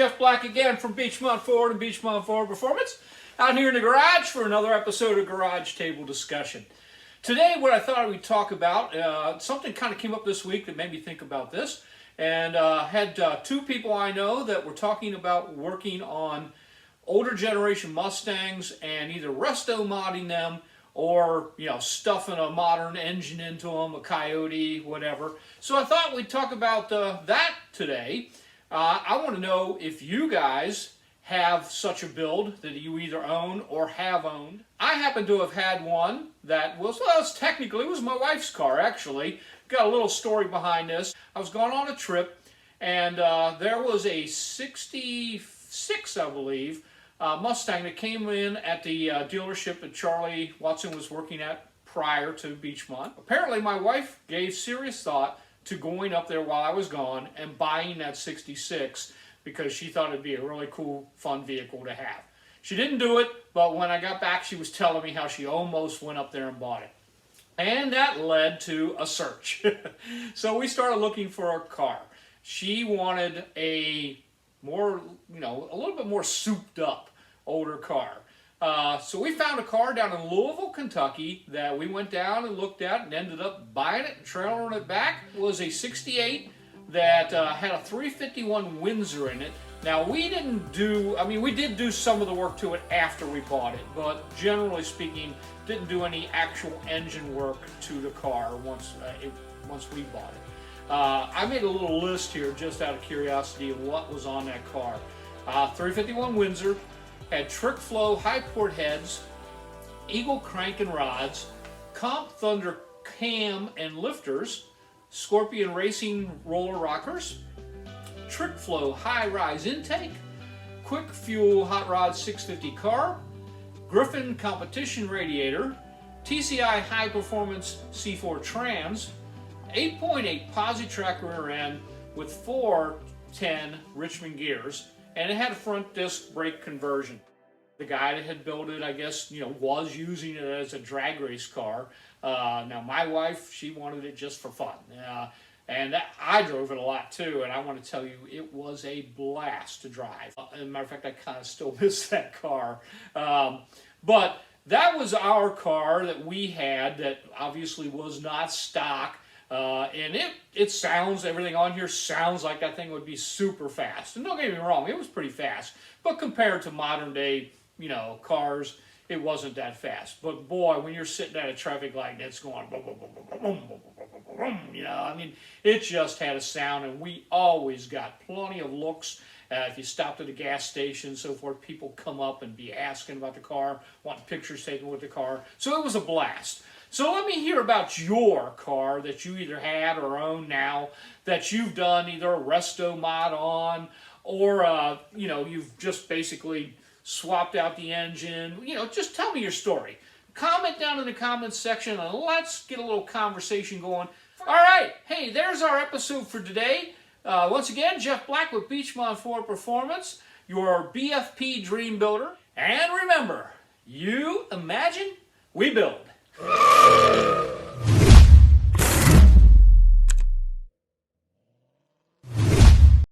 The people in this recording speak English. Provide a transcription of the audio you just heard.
Jeff Black again from Beachmont Ford and Beachmont Ford Performance, out here in the garage for another episode of Garage Table Discussion. Today, what I thought we'd talk about, something kind of came up this week that made me think about this, and had two people I know that were talking about working on older generation Mustangs and either resto modding them or, stuffing a modern engine into them, a Coyote, whatever. So I thought we'd talk about that today. I want to know if you guys have such a build that you either own or have owned. I happen to have had one that was, technically it was my wife's car, actually. Got a little story behind this. I was going on a trip, and there was a 66, I believe, Mustang that came in at the dealership that Charlie Watson was working at prior to Beachmont. Apparently my wife gave serious thought to going up there while I was gone and buying that 66 because she thought it'd be a really cool, fun vehicle to have. She didn't do it, but when I got back she was telling me how she almost went up there and bought it. And that led to a search. So we started looking for a car. She wanted a more, a little bit more souped up older car. So we found a car down in Louisville, Kentucky that we went down and looked at and ended up buying it and trailering it back. It was a 68 that had a 351 Windsor in it. Now we didn't do, we did do some of the work to it after we bought it, but generally speaking, didn't do any actual engine work to the car once we bought it. I made a little list here just out of curiosity of what was on that car. 351 Windsor, had trick flow high port heads, Eagle crank and rods, Comp Thunder cam and lifters, Scorpion Racing roller rockers, trick flow high rise intake, quick fuel hot rod 650 car, Griffin competition radiator, TCI high performance C4 trans, 8.8 Positrack rear end with 410 Richmond gears, and it had a front disc brake conversion. The guy that had built it, I guess, was using it as a drag race car. Now my wife, she wanted it just for fun. And I drove it a lot too, and I want to tell you, it was a blast to drive. As a matter of fact, I kind of still miss that car. But that was our car that we had that obviously was not stock. And it sounds, everything on here sounds like that thing would be super fast. And don't get me wrong, it was pretty fast. But compared to modern day, cars, it wasn't that fast. But boy, when you're sitting at a traffic light and it's going boom, boom, boom, boom, boom, boom, boom, boom, it just had a sound, and we always got plenty of looks. If you stopped at a gas station and so forth, people come up and be asking about the car, wanting pictures taken with the car. So it was a blast. So let me hear about your car that you either had or own now, that you've done either a resto mod on, or you've just basically swapped out the engine. Just tell me your story. Comment down in the comments section and let's get a little conversation going. All right, hey, there's our episode for today. Once again, Jeff Black with Beachmont Ford Performance, your BFP dream builder. And remember, you imagine, we build.